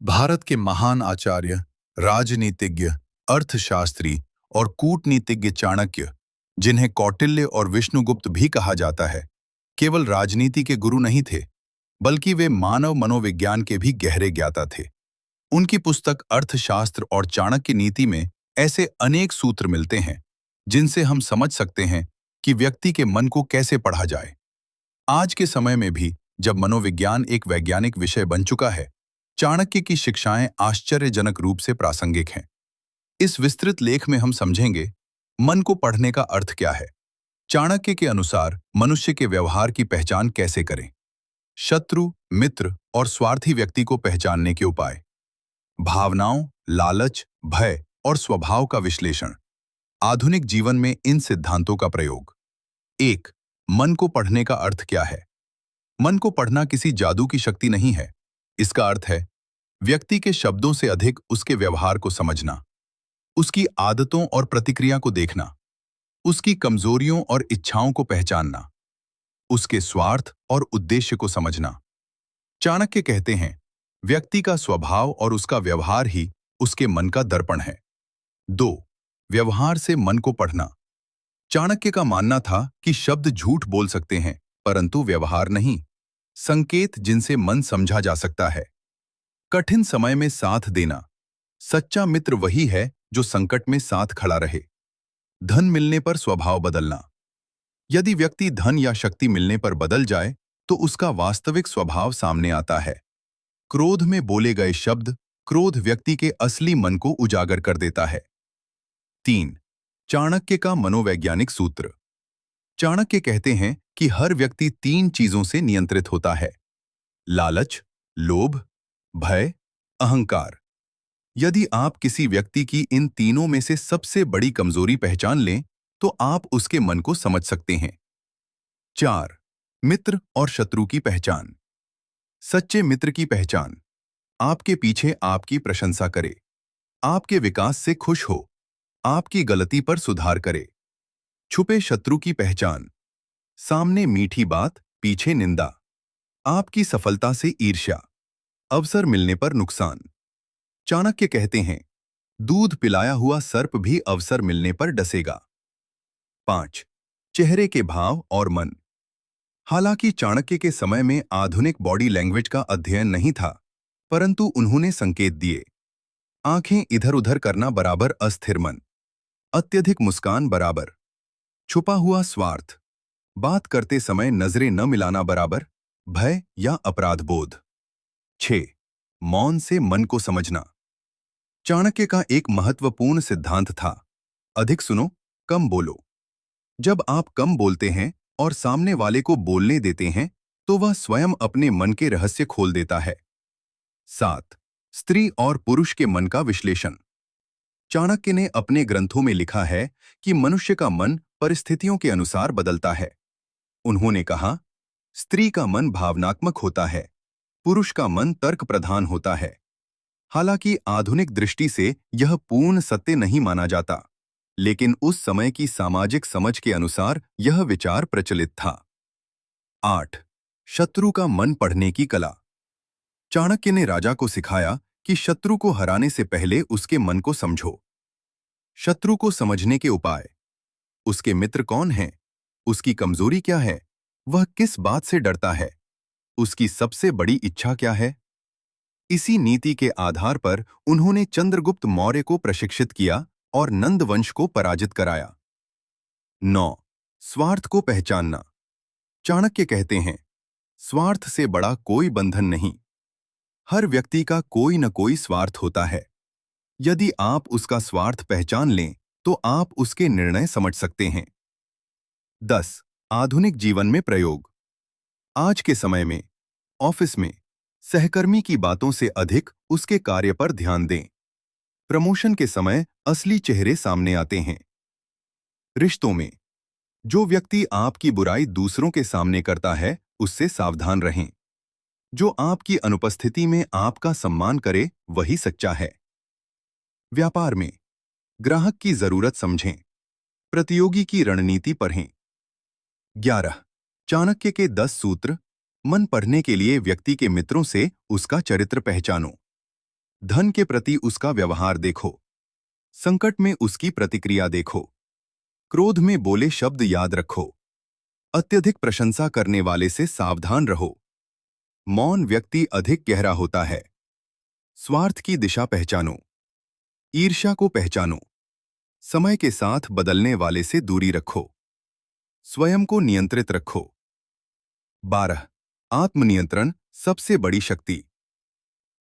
भारत के महान आचार्य, राजनीतिज्ञ, अर्थशास्त्री और कूटनीतिज्ञ चाणक्य, जिन्हें कौटिल्य और विष्णुगुप्त भी कहा जाता है, केवल राजनीति के गुरु नहीं थे, बल्कि वे मानव मनोविज्ञान के भी गहरे ज्ञाता थे। उनकी पुस्तक अर्थशास्त्र और चाणक्य नीति में ऐसे अनेक सूत्र मिलते हैं, जिनसे हम समझ सकते हैं कि व्यक्ति के मन को कैसे पढ़ा जाए। आज के समय में भी, जब मनोविज्ञान एक वैज्ञानिक विषय बन चुका है, चाणक्य की शिक्षाएं आश्चर्यजनक रूप से प्रासंगिक हैं। इस विस्तृत लेख में हम समझेंगे, मन को पढ़ने का अर्थ क्या है, चाणक्य के अनुसार मनुष्य के व्यवहार की पहचान कैसे करें, शत्रु, मित्र और स्वार्थी व्यक्ति को पहचानने के उपाय, भावनाओं, लालच, भय और स्वभाव का विश्लेषण, आधुनिक जीवन में इन सिद्धांतों का प्रयोग। 1. मन को पढ़ने का अर्थ क्या है? मन को पढ़ना किसी जादू की शक्ति नहीं है। इसका अर्थ है व्यक्ति के शब्दों से अधिक उसके व्यवहार को समझना, उसकी आदतों और प्रतिक्रिया को देखना, उसकी कमजोरियों और इच्छाओं को पहचानना, उसके स्वार्थ और उद्देश्य को समझना। चाणक्य कहते हैं, व्यक्ति का स्वभाव और उसका व्यवहार ही उसके मन का दर्पण है। 2. व्यवहार से मन को पढ़ना। चाणक्य का मानना था कि शब्द झूठ बोल सकते हैं, परंतु व्यवहार नहीं। संकेत जिनसे मन समझा जा सकता है। कठिन समय में साथ देना। सच्चा मित्र वही है जो संकट में साथ खड़ा रहे। धन मिलने पर स्वभाव बदलना। यदि व्यक्ति धन या शक्ति मिलने पर बदल जाए, तो उसका वास्तविक स्वभाव सामने आता है। क्रोध में बोले गए शब्द, क्रोध व्यक्ति के असली मन को उजागर कर देता है। 3. चाणक्य का मनोवैज्ञानिक सूत्र। चाणक्य कहते हैं कि हर व्यक्ति 3 चीजों से नियंत्रित होता है: लालच, लोभ, भय, अहंकार। यदि आप किसी व्यक्ति की इन तीनों में से सबसे बड़ी कमजोरी पहचान लें, तो आप उसके मन को समझ सकते हैं। 4. मित्र और शत्रु की पहचान। सच्चे मित्र की पहचान: आपके पीछे आपकी प्रशंसा करे, आपके विकास से खुश हो, आपकी गलती पर सुधार करे। छुपे शत्रु की पहचान: सामने मीठी बात, पीछे निंदा, आपकी सफलता से ईर्ष्या, अवसर मिलने पर नुकसान। चाणक्य कहते हैं, दूध पिलाया हुआ सर्प भी अवसर मिलने पर डसेगा। 5. चेहरे के भाव और मन। हालांकि चाणक्य के समय में आधुनिक बॉडी लैंग्वेज का अध्ययन नहीं था, परंतु उन्होंने संकेत दिए। आंखें इधर-उधर करना बराबर अस्थिर मन, अत्यधिक मुस्कान बराबर छुपा हुआ स्वार्थ, बात करते समय नजरें न मिलाना बराबर भय या अपराध बोध। 6. मौन से मन को समझना। चाणक्य का एक महत्वपूर्ण सिद्धांत था, अधिक सुनो, कम बोलो। जब आप कम बोलते हैं और सामने वाले को बोलने देते हैं, तो वह स्वयं अपने मन के रहस्य खोल देता है। 7. स्त्री और पुरुष के मन का विश्लेषण। चाणक्य ने अपने ग्रंथों में लिखा है कि मनुष्य का मन परिस्थितियों के अनुसार बदलता है। उन्होंने कहा, स्त्री का मन भावनात्मक होता है, पुरुष का मन तर्क प्रधान होता है। हालांकि आधुनिक दृष्टि से यह पूर्ण सत्य नहीं माना जाता, लेकिन उस समय की सामाजिक समझ के अनुसार यह विचार प्रचलित था। 8. शत्रु का मन पढ़ने की कला। चाणक्य ने राजा को सिखाया कि शत्रु को हराने से पहले उसके मन को समझो। शत्रु को समझने के उपाय: उसके मित्र कौन हैं, उसकी कमजोरी क्या है, वह किस बात से डरता है, उसकी सबसे बड़ी इच्छा क्या है। इसी नीति के आधार पर उन्होंने चंद्रगुप्त मौर्य को प्रशिक्षित किया और नंद वंश को पराजित कराया। 9. स्वार्थ को पहचानना। चाणक्य कहते हैं, स्वार्थ से बड़ा कोई बंधन नहीं। हर व्यक्ति का कोई न कोई स्वार्थ होता है। यदि आप उसका स्वार्थ पहचान लें, तो आप उसके निर्णय समझ सकते हैं। 10. आधुनिक जीवन में प्रयोग। आज के समय में ऑफिस में सहकर्मी की बातों से अधिक उसके कार्य पर ध्यान दें। प्रमोशन के समय असली चेहरे सामने आते हैं। रिश्तों में जो व्यक्ति आपकी बुराई दूसरों के सामने करता है, उससे सावधान रहें। जो आपकी अनुपस्थिति में आपका सम्मान करे, वही सच्चा है। व्यापार में ग्राहक की जरूरत समझें, प्रतियोगी की रणनीति पढ़ें। 11. चाणक्य के 10 सूत्र। मन पढ़ने के लिए व्यक्ति के मित्रों से उसका चरित्र पहचानो। धन के प्रति उसका व्यवहार देखो, संकट में उसकी प्रतिक्रिया देखो, क्रोध में बोले शब्द याद रखो, अत्यधिक प्रशंसा करने वाले से सावधान रहो। मौन व्यक्ति अधिक गहरा होता है। स्वार्थ की दिशा पहचानो, ईर्ष्या को पहचानो, समय के साथ बदलने वाले से दूरी रखो, स्वयं को नियंत्रित रखो। 12. आत्मनियंत्रण सबसे बड़ी शक्ति।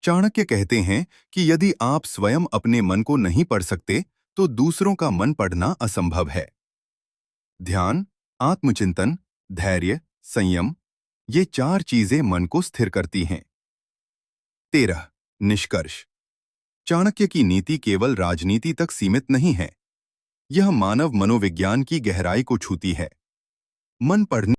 चाणक्य कहते हैं कि यदि आप स्वयं अपने मन को नहीं पढ़ सकते तो दूसरों का मन पढ़ना असंभव है। ध्यान, आत्मचिंतन, धैर्य, संयम, ये 4 चीजें मन को स्थिर करती हैं। 13. निष्कर्ष। चाणक्य की नीति केवल राजनीति तक सीमित नहीं है, यह मानव मनोविज्ञान की गहराई को छूती है। मन पढ़ने